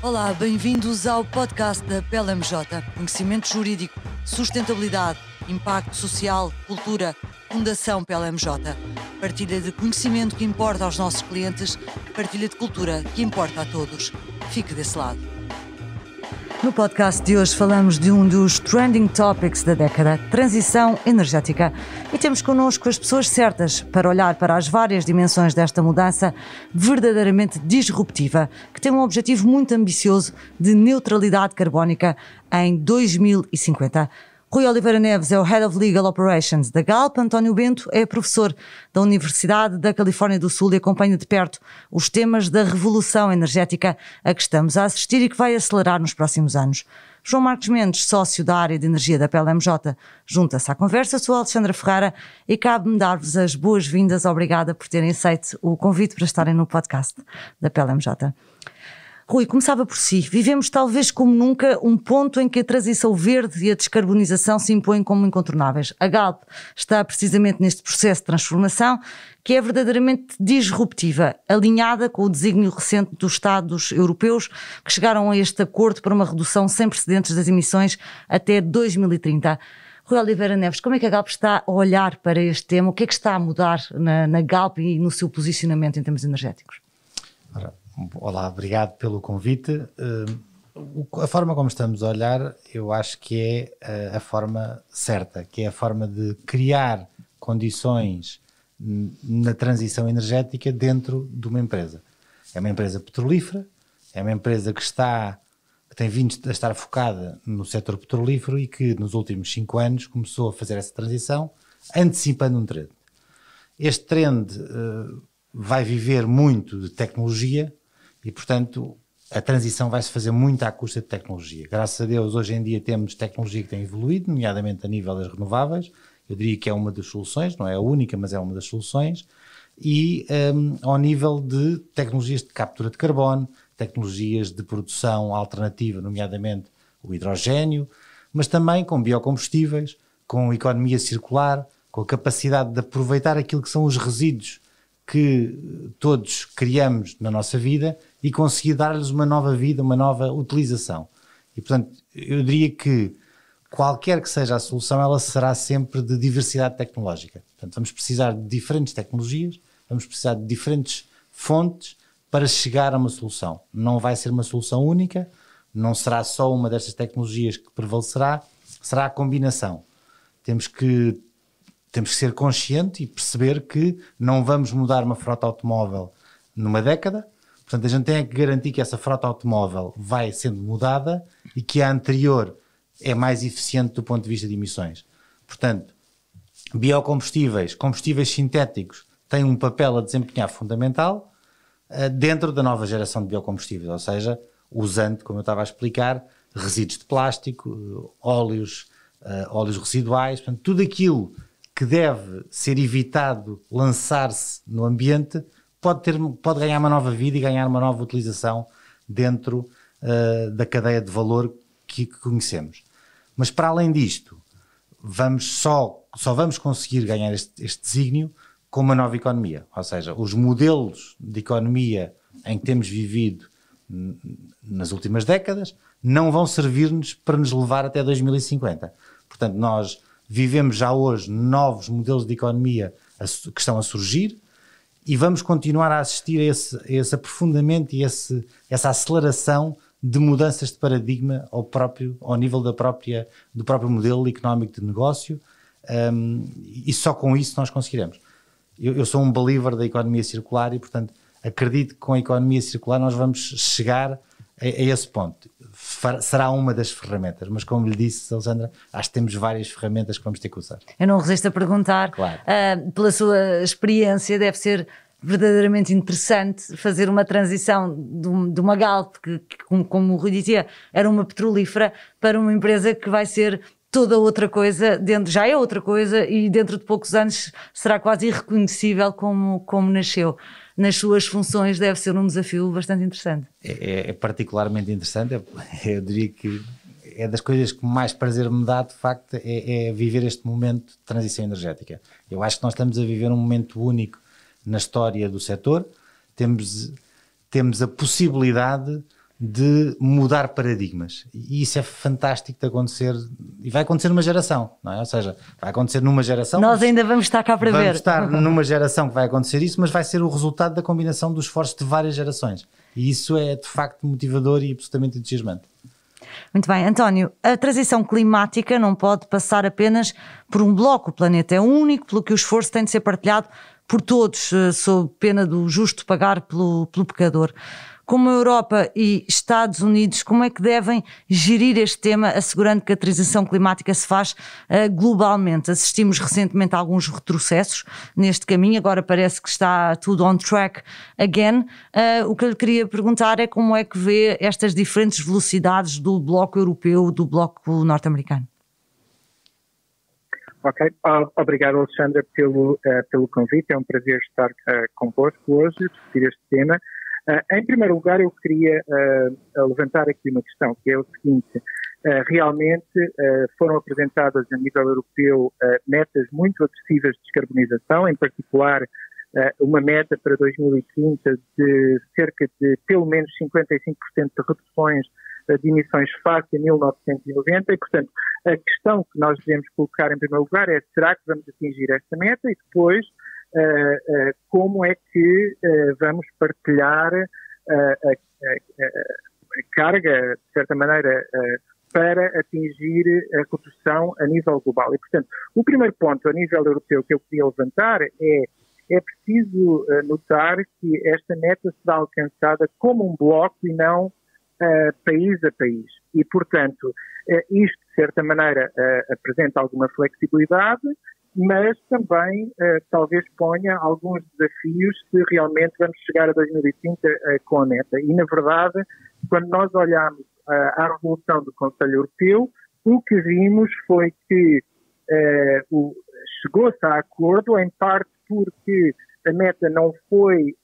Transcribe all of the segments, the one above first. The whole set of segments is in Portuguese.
Olá, bem-vindos ao podcast da PLMJ. Conhecimento jurídico, sustentabilidade, impacto social, cultura, Fundação PLMJ. Partilha de conhecimento que importa aos nossos clientes, partilha de cultura que importa a todos. Fique desse lado. No podcast de hoje falamos de um dos trending topics da década, transição energética. E temos connosco as pessoas certas para olhar para as várias dimensões desta mudança verdadeiramente disruptiva, que tem um objetivo muito ambicioso de neutralidade carbónica em 2050. Rui Oliveira Neves é o Head of Legal Operations da Galp. António Bento é professor da Universidade da Califórnia do Sul e acompanha de perto os temas da revolução energética a que estamos a assistir e que vai acelerar nos próximos anos. João Marcos Mendes, sócio da área de energia da PLMJ, junta-se à conversa. Sou a Alexandra Ferreira e cabe-me dar-vos as boas-vindas. Obrigada por terem aceito o convite para estarem no podcast da PLMJ. Rui, começava por si. Vivemos talvez como nunca um ponto em que a transição verde e a descarbonização se impõem como incontornáveis. A Galp está precisamente neste processo de transformação que é verdadeiramente disruptiva, alinhada com o desígnio recente dos Estados europeus que chegaram a este acordo para uma redução sem precedentes das emissões até 2030. Rui Oliveira Neves, como é que a Galp está a olhar para este tema? O que é que está a mudar na Galp e no seu posicionamento em termos energéticos? Olá, obrigado pelo convite. A forma como estamos a olhar, eu acho que é a forma certa, que é a forma de criar condições na transição energética dentro de uma empresa. É uma empresa petrolífera, é uma empresa que tem vindo a estar focada no setor petrolífero e que nos últimos 5 anos começou a fazer essa transição antecipando um trend. Este trend vai viver muito de tecnologia e, portanto, a transição vai-se fazer muito à custa de tecnologia. Graças a Deus, hoje em dia temos tecnologia que tem evoluído, nomeadamente a nível das renováveis. Eu diria que é uma das soluções, não é a única, mas é uma das soluções. E ao nível de tecnologias de captura de carbono, tecnologias de produção alternativa, nomeadamente o hidrogénio, mas também com biocombustíveis, com economia circular, com a capacidade de aproveitar aquilo que são os resíduos que todos criamos na nossa vida e conseguir dar-lhes uma nova vida, uma nova utilização. E, portanto, eu diria que qualquer que seja a solução, ela será sempre de diversidade tecnológica. Portanto, vamos precisar de diferentes tecnologias, vamos precisar de diferentes fontes para chegar a uma solução. Não vai ser uma solução única, não será só uma destas tecnologias que prevalecerá, será a combinação. Temos que ser consciente e perceber que não vamos mudar uma frota automóvel numa década. Portanto, a gente tem que garantir que essa frota automóvel vai sendo mudada e que a anterior é mais eficiente do ponto de vista de emissões. Portanto, biocombustíveis, combustíveis sintéticos têm um papel a desempenhar fundamental dentro da nova geração de biocombustíveis, ou seja, usando, como eu estava a explicar, resíduos de plástico, óleos residuais, portanto, tudo aquilo que deve ser evitado lançar-se no ambiente, pode ganhar uma nova vida e ganhar uma nova utilização dentro da cadeia de valor que conhecemos. Mas para além disto, só vamos conseguir ganhar este desígnio com uma nova economia. Ou seja, os modelos de economia em que temos vivido nas últimas décadas não vão servir-nos para nos levar até 2050. Portanto, nós vivemos já hoje novos modelos de economia que estão a surgir e vamos continuar a assistir a esse aprofundamento e essa aceleração de mudanças de paradigma ao nível do próprio modelo económico de negócio, e só com isso nós conseguiremos. Eu sou um believer da economia circular e, portanto, acredito que com a economia circular nós vamos chegar a esse ponto. Será uma das ferramentas, mas como lhe disse, Alexandra, acho que temos várias ferramentas que vamos ter que usar. Eu não resisto a perguntar, claro. Pela sua experiência, deve ser verdadeiramente interessante fazer uma transição de uma Galp, que como o Rui dizia, era uma petrolífera, para uma empresa que vai ser toda outra coisa, já é outra coisa e dentro de poucos anos será quase irreconhecível como nasceu. Nas suas funções deve ser um desafio bastante interessante. É particularmente interessante, eu diria que é das coisas que mais prazer me dá, de facto, é viver este momento de transição energética. Eu acho que nós estamos a viver um momento único na história do setor, temos a possibilidade de mudar paradigmas. E isso é fantástico de acontecer, e vai acontecer numa geração, não é? Ou seja, vai acontecer numa geração. Nós ainda vamos estar cá para ver. Vamos estar numa geração que vai acontecer isso, mas vai ser o resultado da combinação dos esforços de várias gerações. E isso é, de facto, motivador e absolutamente entusiasmante. Muito bem, António, a transição climática não pode passar apenas por um bloco. O planeta é único, pelo que o esforço tem de ser partilhado por todos, sob pena do justo pagar pelo pecador. Como a Europa e Estados Unidos, como é que devem gerir este tema, assegurando que a transição climática se faz globalmente? Assistimos recentemente a alguns retrocessos neste caminho, agora parece que está tudo on track again. O que eu lhe queria perguntar é como é que vê estas diferentes velocidades do bloco europeu, do bloco norte-americano? Ok, obrigado, Alexandra, pelo convite. É um prazer estar convosco hoje, discutir este tema. Em primeiro lugar, eu queria levantar aqui uma questão, que é o seguinte: realmente foram apresentadas a nível europeu metas muito agressivas de descarbonização, em particular uma meta para 2030 de cerca de pelo menos 55% de reduções de emissões face a 1990 e, portanto, a questão que nós devemos colocar em primeiro lugar é: será que vamos atingir esta meta? E depois, como é que vamos partilhar a carga, de certa maneira, para atingir a redução a nível global. E, portanto, o primeiro ponto a nível europeu que eu queria levantar é preciso notar que esta meta será alcançada como um bloco e não país a país. E, portanto, isto, de certa maneira, apresenta alguma flexibilidade, mas também talvez ponha alguns desafios se realmente vamos chegar a 2030 com a meta. E, na verdade, quando nós olhamos à resolução do Conselho Europeu, o que vimos foi que chegou-se a acordo, em parte porque a meta não foi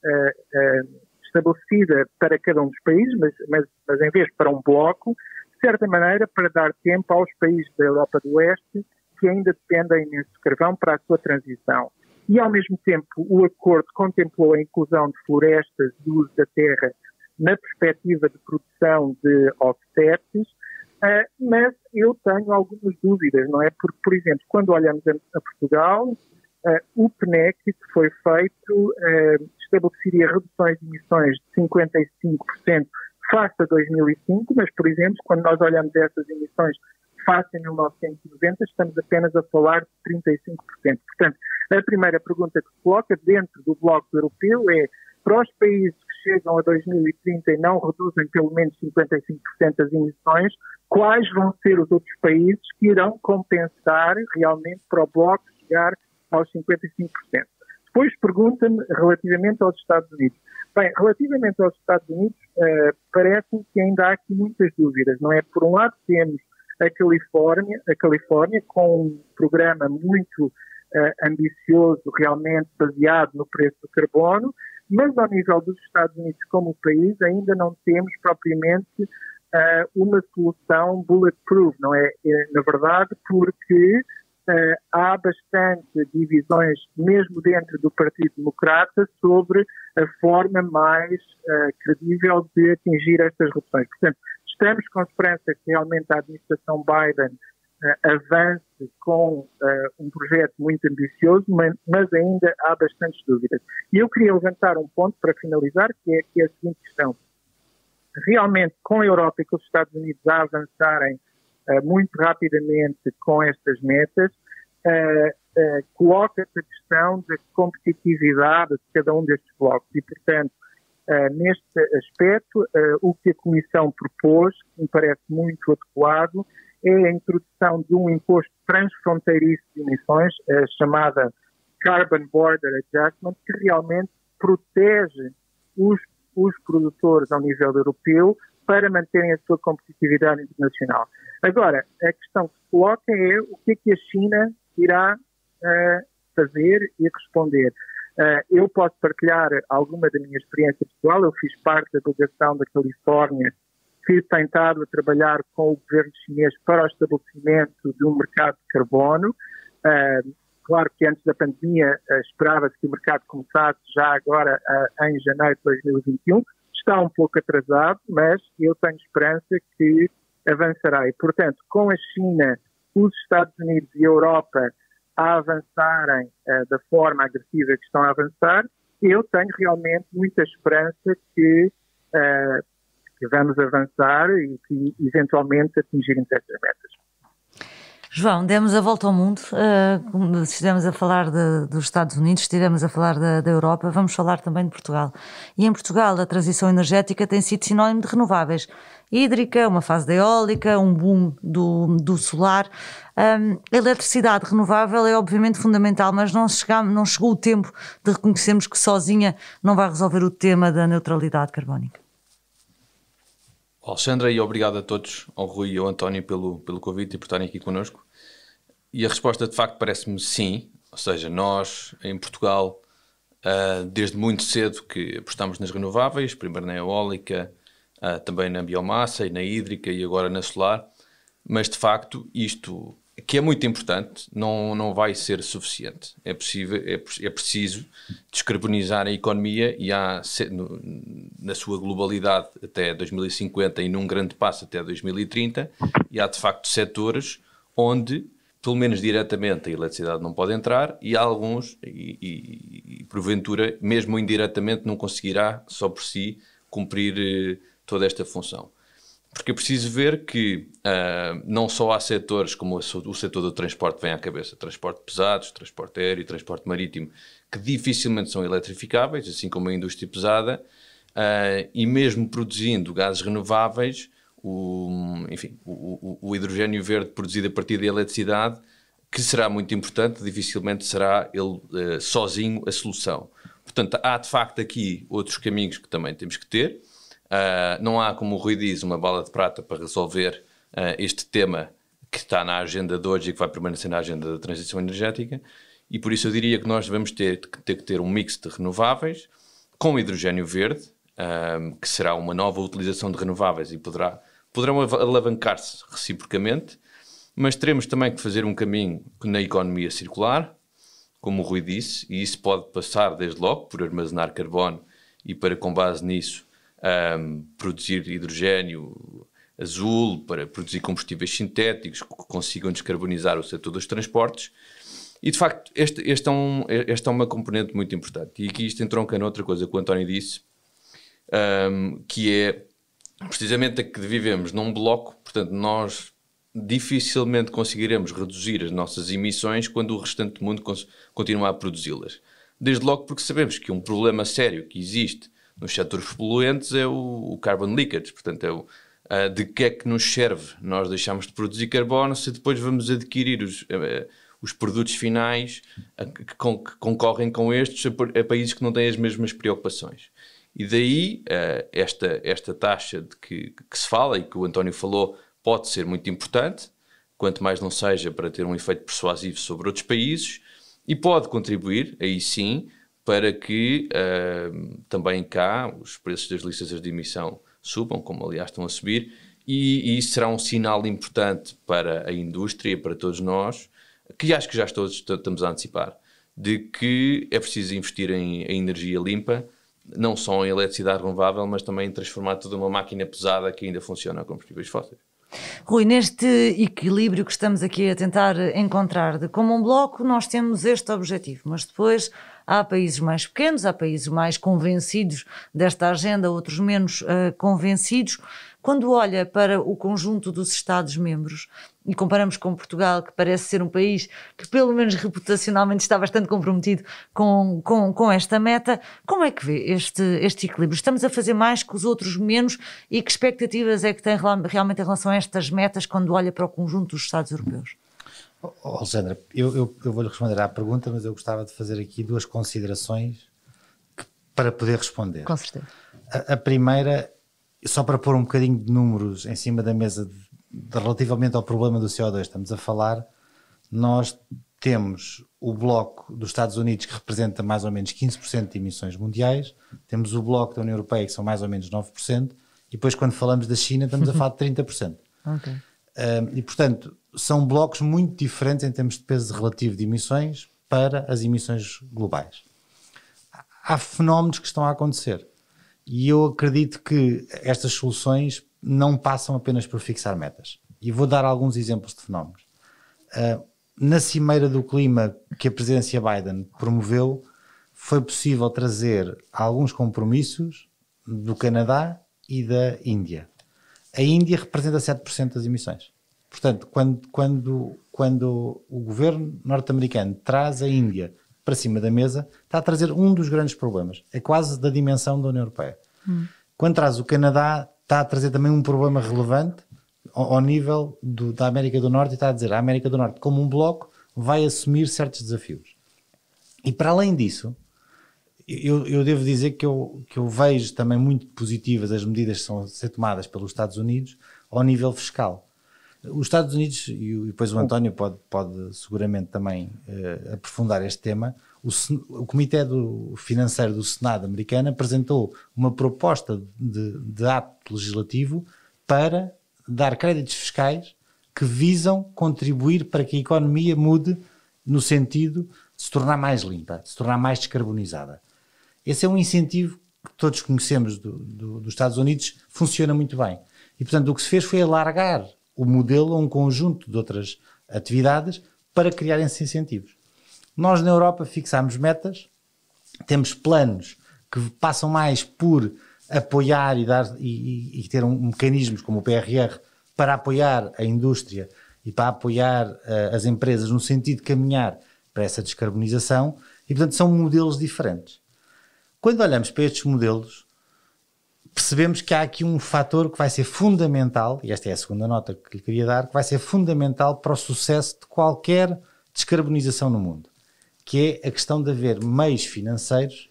estabelecida para cada um dos países, mas em vez para um bloco, de certa maneira para dar tempo aos países da Europa do Oeste que ainda dependem imenso de carvão para a sua transição. E, ao mesmo tempo, o acordo contemplou a inclusão de florestas e uso da terra na perspectiva de produção de offsets, mas eu tenho algumas dúvidas, não é? Porque, por exemplo, quando olhamos a Portugal, o PNEC que foi feito estabeleceria reduções de emissões de 55% face a 2005, mas, por exemplo, quando nós olhamos essas emissões face a 1990, estamos apenas a falar de 35%. Portanto, a primeira pergunta que se coloca dentro do bloco europeu é: para os países que chegam a 2030 e não reduzem pelo menos 55% das emissões, quais vão ser os outros países que irão compensar realmente para o bloco chegar aos 55%? Depois pergunta-me relativamente aos Estados Unidos. Bem, relativamente aos Estados Unidos, parece-me que ainda há aqui muitas dúvidas, não é? Por um lado temos a Califórnia com um programa muito ambicioso, realmente baseado no preço do carbono, mas ao nível dos Estados Unidos como país ainda não temos propriamente uma solução bulletproof, não é? Na verdade, porque há bastante divisões, mesmo dentro do Partido Democrata, sobre a forma mais credível de atingir estas reduções. Portanto, estamos com esperança que realmente a administração Biden avance com um projeto muito ambicioso, mas ainda há bastantes dúvidas. E eu queria levantar um ponto para finalizar, que é a seguinte questão. Realmente, com a Europa e com os Estados Unidos a avançarem muito rapidamente com estas metas, coloca-se a questão da competitividade de cada um destes blocos e, portanto, neste aspecto, o que a Comissão propôs, que me parece muito adequado, é a introdução de um imposto transfronteiriço de emissões, chamada Carbon Border Adjustment, que realmente protege os produtores ao nível europeu para manterem a sua competitividade internacional. Agora, a questão que se coloca é o que é que a China irá fazer e responder. Eu posso partilhar alguma da minha experiência pessoal. Eu fiz parte da delegação da Califórnia que tem estado a trabalhar com o governo chinês para o estabelecimento de um mercado de carbono. Claro que antes da pandemia esperava-se que o mercado começasse já agora em janeiro de 2021. está um pouco atrasado, mas eu tenho esperança que avançará. E, portanto, com a China, os Estados Unidos e a Europa a avançarem da forma agressiva que estão a avançar, eu tenho realmente muita esperança que vamos avançar e que eventualmente atingirmos estas metas. João, demos a volta ao mundo, estivemos a falar dos Estados Unidos, estivemos a falar da Europa, vamos falar também de Portugal. E em Portugal a transição energética tem sido sinónimo de renováveis. Hídrica, uma fase da eólica, um boom do solar. A eletricidade renovável é obviamente fundamental, mas não chegou o tempo de reconhecermos que sozinha não vai resolver o tema da neutralidade carbónica. Alexandra, e obrigado a todos, ao Rui e ao António pelo convite e por estarem aqui connosco. E a resposta de facto parece-me sim, ou seja, nós em Portugal desde muito cedo que apostamos nas renováveis, primeiro na eólica, também na biomassa e na hídrica e agora na solar, mas de facto isto, que é muito importante, não vai ser suficiente. É preciso descarbonizar a economia e na sua globalidade até 2050 e num grande passo até 2030, e há de facto setores onde, pelo menos diretamente, a eletricidade não pode entrar e há alguns, e porventura, mesmo indiretamente, não conseguirá só por si cumprir toda esta função. Porque é preciso ver que não só há setores como o setor do transporte vem à cabeça, transporte pesados, transporte aéreo, transporte marítimo, que dificilmente são eletrificáveis, assim como a indústria pesada, e mesmo produzindo gases renováveis, o hidrogênio verde produzido a partir da eletricidade, que será muito importante, dificilmente será ele sozinho a solução. Portanto, há de facto aqui outros caminhos que também temos que ter. Não há, como o Rui diz, uma bala de prata para resolver este tema que está na agenda de hoje e que vai permanecer na agenda da transição energética, e por isso eu diria que nós vamos ter que ter um mix de renováveis com hidrogênio verde, que será uma nova utilização de renováveis e poderão alavancar-se reciprocamente, mas teremos também que fazer um caminho na economia circular, como o Rui disse, e isso pode passar desde logo por armazenar carbono e para, com base nisso, produzir hidrogênio azul, para produzir combustíveis sintéticos que consigam descarbonizar o setor dos transportes. E de facto esta é uma componente muito importante, e aqui isto entronca noutra coisa que o António disse, que é precisamente a que vivemos num bloco. Portanto, nós dificilmente conseguiremos reduzir as nossas emissões quando o restante do mundo continuar a produzi-las. Desde logo porque sabemos que um problema sério que existe nos setores poluentes é o carbon leakage, portanto de que é que nos serve nós deixamos de produzir carbono se depois vamos adquirir os produtos finais que concorrem com estes a países que não têm as mesmas preocupações. E daí esta taxa de que se fala e que o António falou pode ser muito importante, quanto mais não seja para ter um efeito persuasivo sobre outros países, e pode contribuir, aí sim, para que também cá os preços das licenças de emissão subam, como aliás estão a subir, e isso será um sinal importante para a indústria, para todos nós, que acho que já estamos a antecipar, de que é preciso investir em energia limpa, não só em eletricidade renovável, mas também em transformar toda uma máquina pesada que ainda funciona a combustíveis fósseis. Rui, neste equilíbrio que estamos aqui a tentar encontrar, de como um bloco nós temos este objetivo, mas depois há países mais pequenos, há países mais convencidos desta agenda, outros menos convencidos. Quando olha para o conjunto dos Estados-membros e comparamos com Portugal, que parece ser um país que pelo menos reputacionalmente está bastante comprometido com esta meta, como é que vê este equilíbrio? Estamos a fazer mais que os outros menos, e que expectativas é que tem realmente em relação a estas metas quando olha para o conjunto dos Estados europeus? Alexandra, eu vou-lhe responder à pergunta, mas eu gostava de fazer aqui duas considerações para poder responder. Com certeza. A primeira, só para pôr um bocadinho de números em cima da mesa relativamente ao problema do CO2 estamos a falar, nós temos o bloco dos Estados Unidos, que representa mais ou menos 15% de emissões mundiais, temos o bloco da União Europeia, que são mais ou menos 9%, e depois quando falamos da China estamos a falar de 30%. Okay. E portanto são blocos muito diferentes em termos de peso relativo de emissões para as emissões globais. Há fenómenos que estão a acontecer, E eu acredito que estas soluções não passam apenas por fixar metas. E vou dar alguns exemplos de fenómenos. Na Cimeira do Clima que a presidência Biden promoveu, foi possível trazer alguns compromissos do Canadá e da Índia. A Índia representa 7% das emissões. Portanto, quando o governo norte-americano traz a Índia para cima da mesa, está a trazer um dos grandes problemas. É quase da dimensão da União Europeia. Quando traz o Canadá, está a trazer também um problema relevante ao nível da América do Norte, e está a dizer a América do Norte, como um bloco, vai assumir certos desafios. E para além disso, eu devo dizer que eu vejo também muito positivas as medidas que são a ser tomadas pelos Estados Unidos ao nível fiscal. Os Estados Unidos, e depois o António pode seguramente também aprofundar este tema, o Comitê Financeiro do Senado americano apresentou uma proposta de ato legislativo para dar créditos fiscais que visam contribuir para que a economia mude no sentido de se tornar mais limpa, de se tornar mais descarbonizada. Esse é um incentivo que todos conhecemos dos Estados Unidos, funciona muito bem. E, portanto, o que se fez foi alargar o modelo a um conjunto de outras atividades para criar esses incentivos. Nós, na Europa, fixámos metas, temos planos que passam mais por apoiar e ter mecanismos como o PRR para apoiar a indústria e para apoiar as empresas no sentido de caminhar para essa descarbonização, e, portanto, são modelos diferentes. Quando olhamos para estes modelos, percebemos que há aqui um fator que vai ser fundamental, e esta é a segunda nota que lhe queria dar, que vai ser fundamental para o sucesso de qualquer descarbonização no mundo, que é a questão de haver meios financeiros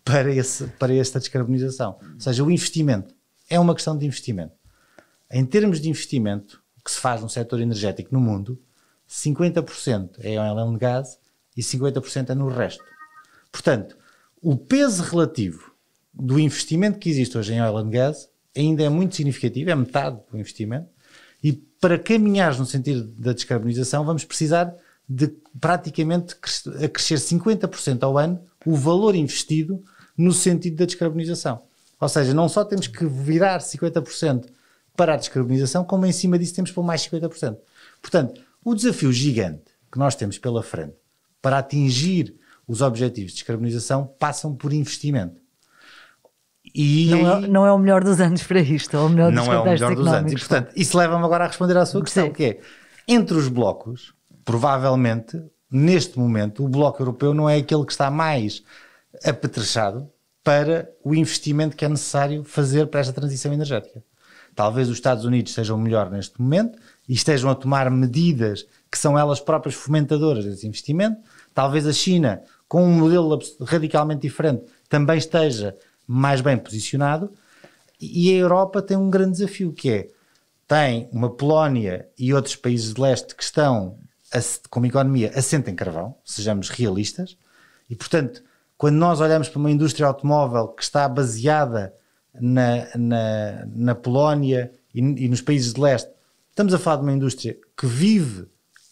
para esta descarbonização. Ou seja, o investimento é uma questão de investimento. Em termos de investimento, o que se faz no setor energético no mundo, 50% é em oil and gas e 50% é no resto. Portanto, o peso relativo do investimento que existe hoje em oil and gas ainda é muito significativo, é metade do investimento, e para caminhar no sentido da descarbonização vamos precisar de praticamente a crescer 50% ao ano o valor investido no sentido da descarbonização. Ou seja, não só temos que virar 50% para a descarbonização, como em cima disso temos que pôr mais 50%. Portanto, o desafio gigante que nós temos pela frente para atingir os objetivos de descarbonização passam por investimento. E não é o melhor dos anos para isto, ou o melhor dos contextos económicos. Dos anos. E, portanto, isso leva-me agora a responder à sua questão, que é, entre os blocos, provavelmente, neste momento, o bloco europeu não é aquele que está mais apetrechado para o investimento que é necessário fazer para esta transição energética. Talvez os Estados Unidos sejam melhor neste momento e estejam a tomar medidas que são elas próprias fomentadoras desse investimento. Talvez a China, com um modelo radicalmente diferente, também esteja mais bem posicionado, e a Europa tem um grande desafio, que é, tem uma Polónia e outros países de leste que estão com uma economia assente em carvão, sejamos realistas, e portanto, quando nós olhamos para uma indústria automóvel que está baseada na Polónia e nos países de leste, estamos a falar de uma indústria que vive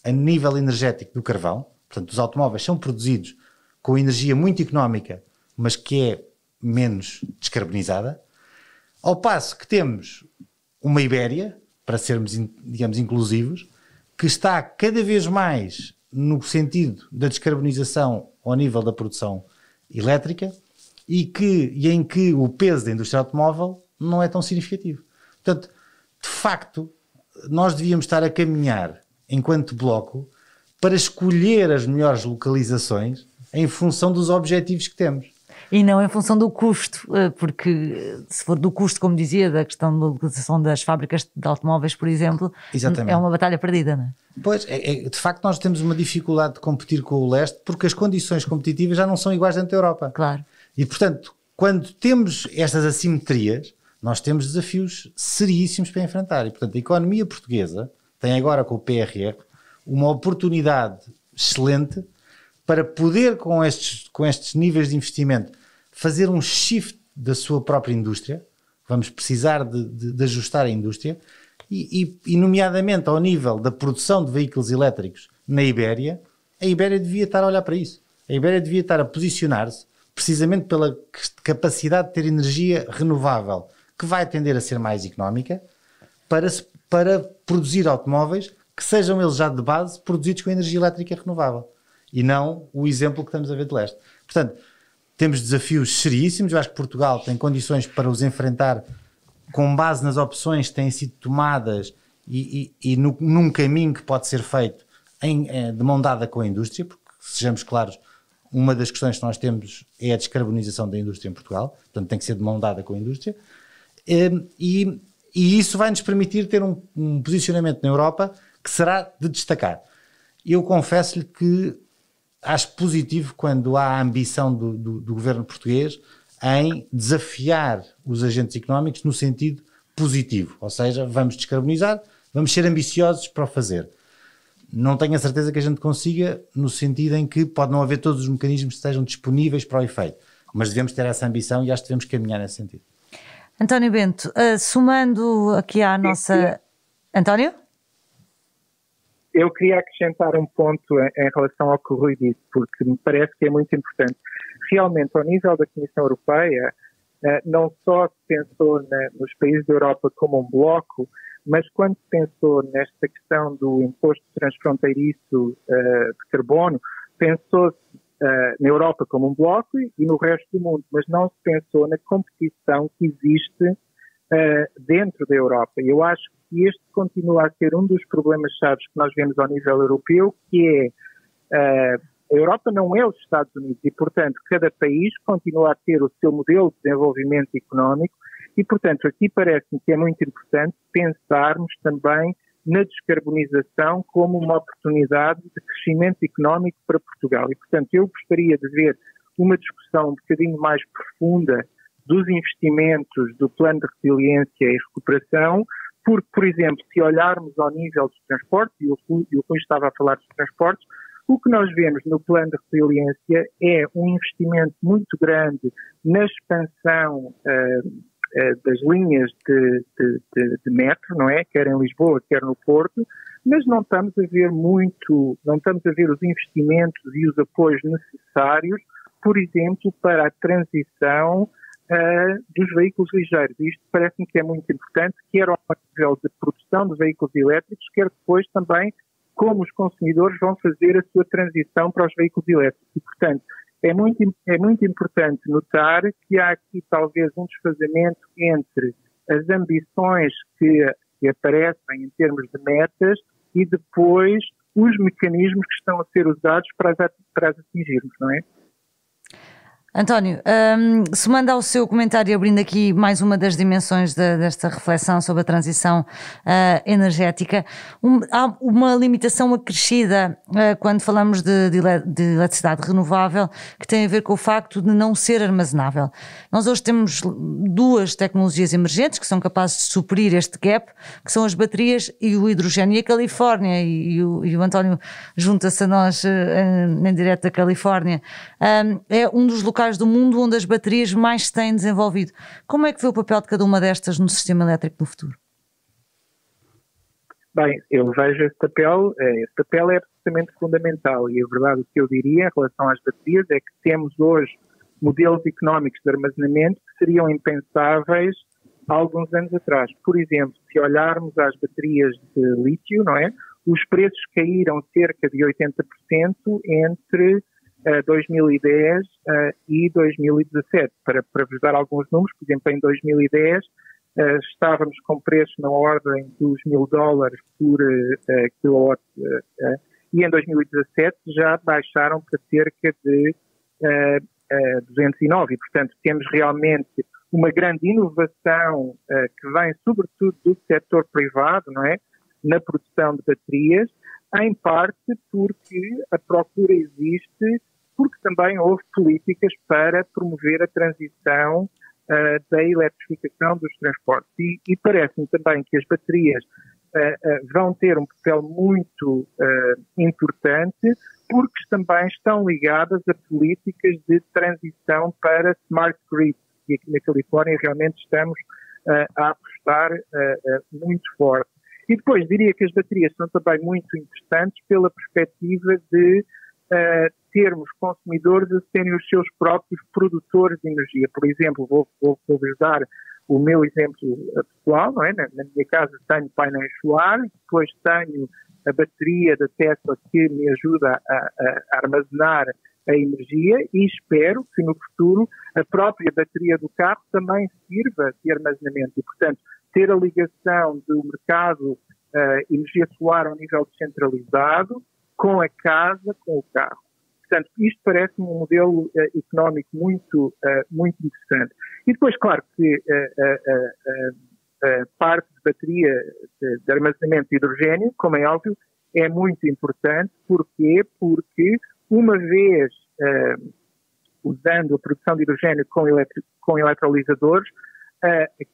a nível energético do carvão. Portanto, os automóveis são produzidos com energia muito económica, mas que é menos descarbonizada, ao passo que temos uma Ibéria, para sermos, digamos, inclusivos, que está cada vez mais no sentido da descarbonização ao nível da produção elétrica e em que o peso da indústria automóvel não é tão significativo. Portanto, de facto, nós devíamos estar a caminhar, enquanto bloco, para escolher as melhores localizações em função dos objetivos que temos. E não em função do custo, porque se for do custo, como dizia, da questão da localização das fábricas de automóveis, por exemplo, exatamente, é uma batalha perdida, não é? Pois, de facto nós temos uma dificuldade de competir com o leste porque as condições competitivas já não são iguais dentro da Europa. Claro. E, portanto, quando temos estas assimetrias, nós temos desafios seríssimos para enfrentar. E, portanto, a economia portuguesa tem agora com o PRR uma oportunidade excelente para poder, com estes níveis de investimento, fazer um shift da sua própria indústria. Vamos precisar de ajustar a indústria e, nomeadamente, ao nível da produção de veículos elétricos na Ibéria, a Ibéria devia estar a olhar para isso. A Ibéria devia estar a posicionar-se precisamente pela capacidade de ter energia renovável, que vai tender a ser mais económica, para produzir automóveis que sejam eles já de base produzidos com energia elétrica renovável, e não o exemplo que estamos a ver de leste. Portanto, temos desafios seríssimos. Eu acho que Portugal tem condições para os enfrentar com base nas opções que têm sido tomadas e num caminho que pode ser feito de mão dada com a indústria, porque, sejamos claros, uma das questões que nós temos é a descarbonização da indústria em Portugal, portanto tem que ser de mão dada com a indústria, e isso vai nos permitir ter um posicionamento na Europa que será de destacar. Eu confesso-lhe que acho positivo quando há a ambição do governo português em desafiar os agentes económicos no sentido positivo, ou seja, vamos descarbonizar, vamos ser ambiciosos para o fazer. Não tenho a certeza que a gente consiga, no sentido em que pode não haver todos os mecanismos que estejam disponíveis para o efeito, mas devemos ter essa ambição e acho que devemos caminhar nesse sentido. António Bento, somando aqui à nossa... António? Eu queria acrescentar um ponto em relação ao que o Rui disse, porque me parece que é muito importante. Realmente, ao nível da Comissão Europeia, não só se pensou nos países da Europa como um bloco, mas quando se pensou nesta questão do imposto transfronteiriço de carbono, pensou-se na Europa como um bloco e no resto do mundo, mas não se pensou na competição que existe dentro da Europa. E eu acho que este continua a ser um dos problemas-chave que nós vemos ao nível europeu, que é a Europa não é os Estados Unidos e, portanto, cada país continua a ter o seu modelo de desenvolvimento económico e, portanto, aqui parece-me que é muito importante pensarmos também na descarbonização como uma oportunidade de crescimento económico para Portugal. E, portanto, eu gostaria de ver uma discussão um bocadinho mais profunda dos investimentos do plano de resiliência e recuperação, porque, por exemplo, se olharmos ao nível dos transportes, e o Rui estava a falar dos transportes, o que nós vemos no plano de resiliência é um investimento muito grande na expansão das linhas de metro, não é? Quer em Lisboa, quer no Porto, mas não estamos a ver os investimentos e os apoios necessários, por exemplo, para a transição dos veículos ligeiros. Isto parece-me que é muito importante, quer ao nível de produção de veículos elétricos, quer depois também como os consumidores vão fazer a sua transição para os veículos elétricos. E, portanto, é muito importante notar que há aqui talvez um desfazamento entre as ambições que aparecem em termos de metas e depois os mecanismos que estão a ser usados para as atingirmos, não é? António, somando ao seu comentário, abrindo aqui mais uma das dimensões desta reflexão sobre a transição energética, há uma limitação acrescida quando falamos de eletricidade renovável, que tem a ver com o facto de não ser armazenável. Nós hoje temos duas tecnologias emergentes que são capazes de suprir este gap, que são as baterias e o hidrogênio. E a Califórnia, e o António junta-se a nós em direto da Califórnia, é um dos locais do mundo onde as baterias mais se têm desenvolvido. Como é que vê o papel de cada uma destas no sistema elétrico no futuro? Bem, eu vejo esse papel é absolutamente fundamental e a verdade, o que eu diria em relação às baterias é que temos hoje modelos económicos de armazenamento que seriam impensáveis há alguns anos atrás. Por exemplo, se olharmos às baterias de lítio, não é? Os preços caíram cerca de 80% entre 2010 e 2017. Para vos dar alguns números, por exemplo, em 2010 estávamos com preços na ordem dos $1.000 por quilowatt e em 2017 já baixaram para cerca de 209 e, portanto, temos realmente uma grande inovação que vem sobretudo do setor privado, não é? Na produção de baterias, em parte porque a procura existe, porque também houve políticas para promover a transição da eletrificação dos transportes. E parece-me também que as baterias vão ter um papel muito importante, porque também estão ligadas a políticas de transição para smart grid. E aqui na Califórnia realmente estamos a apostar muito forte. E depois diria que as baterias são também muito interessantes pela perspectiva de termos consumidores a serem os seus próprios produtores de energia. Por exemplo, vou-vos dar o meu exemplo pessoal, não é? Na minha casa tenho painéis solares, depois tenho a bateria da Tesla que me ajuda a armazenar a energia e espero que no futuro a própria bateria do carro também sirva de armazenamento e, portanto, ter a ligação do mercado energia solar ao nível descentralizado com a casa, com o carro. Portanto, isto parece-me um modelo económico muito interessante. E depois, claro, que a parte de bateria de armazenamento de hidrogênio, como é óbvio, é muito importante. Porquê? Porque uma vez usando a produção de hidrogênio com eletrolisadores,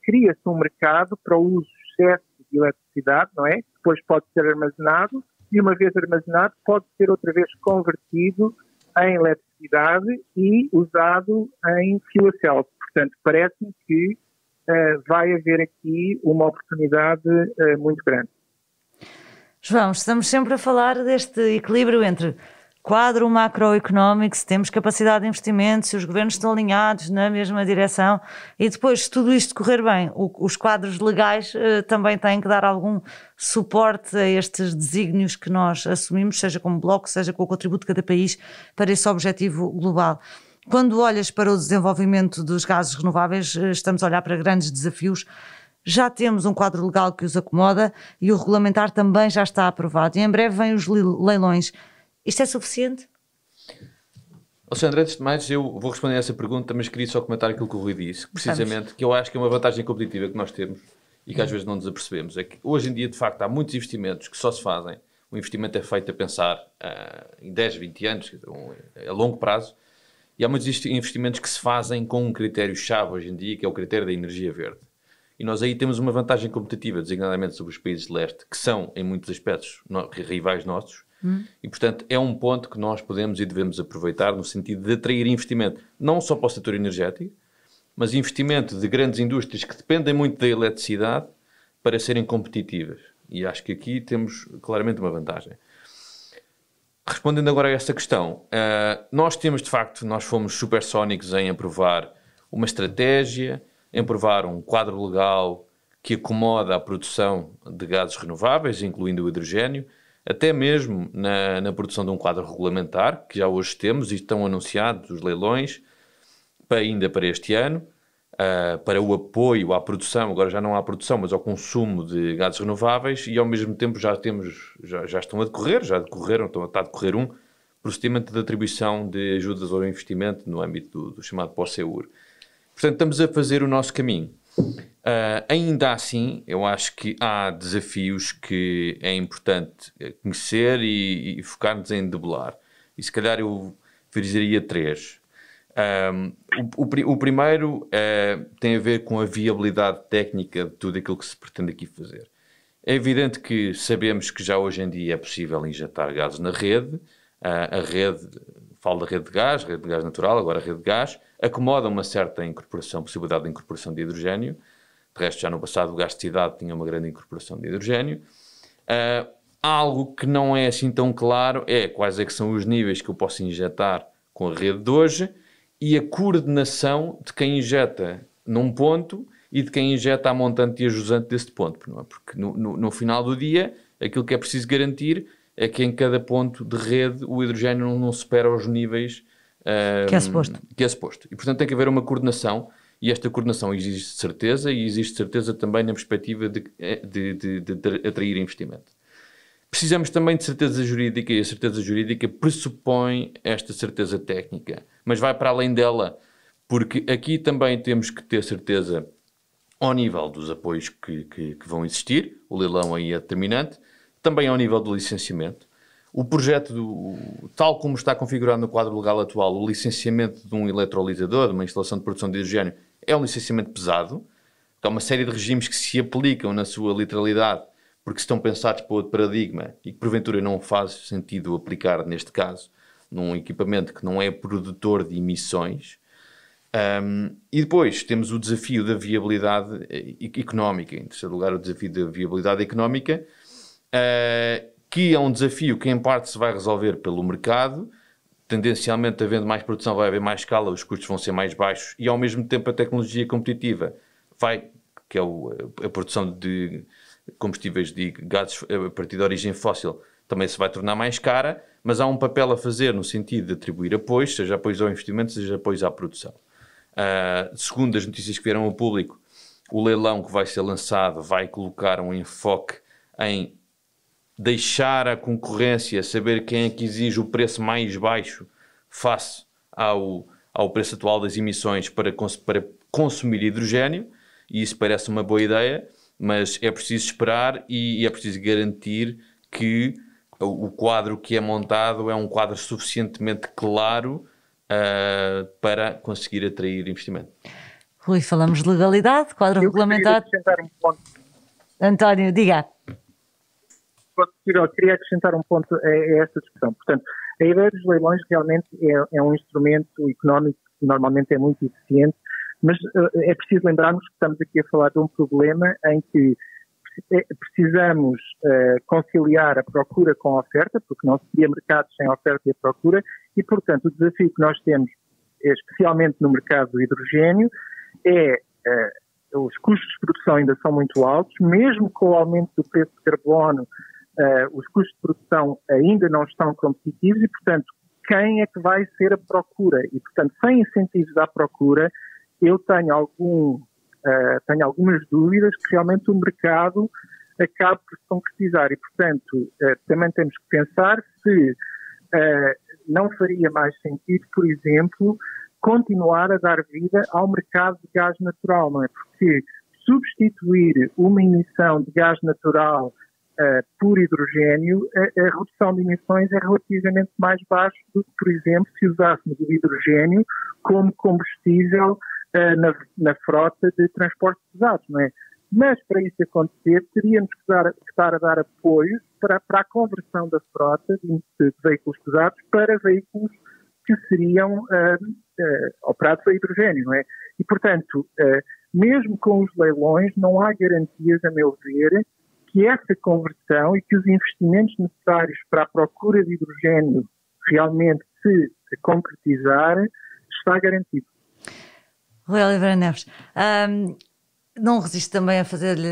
cria-se um mercado para o uso excesso de eletricidade, não é? Depois pode ser armazenado e uma vez armazenado pode ser outra vez convertido em eletricidade e usado em fuel cells. Portanto, parece-me que vai haver aqui uma oportunidade muito grande. João, estamos sempre a falar deste equilíbrio entre quadro macroeconómico, se temos capacidade de investimento, se os governos estão alinhados na mesma direção e depois, se tudo isto correr bem, os quadros legais também têm que dar algum suporte a estes desígnios que nós assumimos, seja como bloco, seja com o contributo de cada país para esse objetivo global. Quando olhas para o desenvolvimento dos gases renováveis, estamos a olhar para grandes desafios. Já temos um quadro legal que os acomoda e o regulamentar também já está aprovado. E em breve vêm os leilões. Isto é suficiente? Alexandre, antes de mais, eu vou responder a essa pergunta, mas queria só comentar aquilo que o Rui disse, precisamente, que eu acho que é uma vantagem competitiva que nós temos e que às vezes não nos apercebemos. É que hoje em dia, de facto, há muitos investimentos que só se fazem. O investimento é feito a pensar em 10, 20 anos, a longo prazo, e há muitos investimentos que se fazem com um critério-chave hoje em dia, que é o critério da energia verde. E nós aí temos uma vantagem competitiva, designadamente sobre os países de leste, que são, em muitos aspectos, rivais nossos. E, portanto, é um ponto que nós podemos e devemos aproveitar no sentido de atrair investimento, não só para o setor energético, mas investimento de grandes indústrias que dependem muito da eletricidade para serem competitivas. E acho que aqui temos claramente uma vantagem. Respondendo agora a essa questão, nós temos, de facto, nós fomos supersónicos em aprovar uma estratégia, em aprovar um quadro legal que acomoda a produção de gases renováveis, incluindo o hidrogênio, até mesmo na produção de um quadro regulamentar, que já hoje temos e estão anunciados os leilões ainda para este ano, para o apoio à produção, agora já não há produção, mas ao consumo de gases renováveis, e ao mesmo tempo já estão a decorrer, está a decorrer um procedimento de atribuição de ajudas ao investimento no âmbito do chamado POSEUR. Portanto, estamos a fazer o nosso caminho. Ainda assim, eu acho que há desafios que é importante conhecer e focar-nos em debelar. E se calhar eu frisaria 3. O primeiro tem a ver com a viabilidade técnica de tudo aquilo que se pretende aqui fazer. É evidente que sabemos que já hoje em dia é possível injetar gases na rede. A rede, falo da rede de gás natural, agora a rede de gás, acomoda uma certa possibilidade de incorporação de hidrogênio. De resto, já no passado o gás de cidade tinha uma grande incorporação de hidrogênio. Algo que não é assim tão claro é quais é que são os níveis que eu posso injetar com a rede de hoje e a coordenação de quem injeta num ponto e de quem injeta a montante e a jusante desse ponto. Não é? Porque no final do dia, aquilo que é preciso garantir é que em cada ponto de rede o hidrogênio não supera os níveis que é suposto. E, portanto, tem que haver uma coordenação. E esta coordenação exige certeza e existe certeza também na perspectiva de atrair investimento. Precisamos também de certeza jurídica e a certeza jurídica pressupõe esta certeza técnica, mas vai para além dela, porque aqui também temos que ter certeza ao nível dos apoios que vão existir, o leilão aí é determinante, também ao nível do licenciamento. O projeto, tal como está configurado no quadro legal atual, o licenciamento de um eletrolisador, de uma instalação de produção de hidrogênio, é um licenciamento pesado. Há uma série de regimes que se aplicam na sua literalidade porque estão pensados para outro paradigma e que porventura não faz sentido aplicar, neste caso, num equipamento que não é produtor de emissões. E depois temos o desafio da viabilidade económica. Em terceiro lugar, o desafio da viabilidade económica, que é um desafio que em parte se vai resolver pelo mercado, tendencialmente, havendo mais produção, vai haver mais escala, os custos vão ser mais baixos e, ao mesmo tempo, a tecnologia competitiva que é a produção de combustíveis de gases a partir de origem fóssil, também se vai tornar mais cara, mas há um papel a fazer no sentido de atribuir apoios, seja apoios ao investimento, seja apoios à produção. Segundo as notícias que vieram ao público, o leilão que vai ser lançado vai colocar um enfoque em deixar a concorrência saber quem é que exige o preço mais baixo face ao preço atual das emissões para consumir hidrogénio, e isso parece uma boa ideia, mas é preciso esperar e é preciso garantir que o quadro que é montado é um quadro suficientemente claro para conseguir atrair investimento. Rui, falamos de legalidade, quadro regulamentar. António, diga. Eu queria acrescentar um ponto a esta discussão. Portanto, a ideia dos leilões realmente é um instrumento económico que normalmente é muito eficiente, mas é preciso lembrarmos que estamos aqui a falar de um problema em que precisamos conciliar a procura com a oferta, porque não se cria mercado sem a oferta e a procura, e, portanto, o desafio que nós temos, especialmente no mercado do hidrogênio, os custos de produção ainda são muito altos, mesmo com o aumento do preço de carbono, os custos de produção ainda não estão competitivos e, portanto, quem é que vai ser a procura? E, portanto, sem incentivos à procura, eu tenho algumas dúvidas que realmente o mercado acabe por se concretizar e, portanto, também temos que pensar se não faria mais sentido, por exemplo, continuar a dar vida ao mercado de gás natural, não é? Porque substituir uma emissão de gás natural por hidrogênio, a redução de emissões é relativamente mais baixa do que, por exemplo, se usássemos o hidrogênio como combustível na frota de transportes pesados, não é? Mas, para isso acontecer, teríamos que estar a dar apoios para a conversão da frota de veículos pesados para veículos que seriam operados a hidrogênio, não é? E, portanto, mesmo com os leilões, não há garantias, a meu ver, que essa conversão e que os investimentos necessários para a procura de hidrogênio realmente se concretizar está garantido. Rui Oliveira Neves, não resisto também a fazer-lhe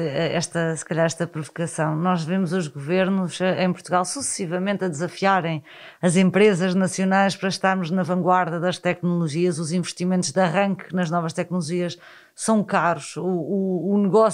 se calhar esta provocação. Nós vemos os governos em Portugal sucessivamente a desafiarem as empresas nacionais para estarmos na vanguarda das tecnologias. Os investimentos de arranque nas novas tecnologias são caros. O negócio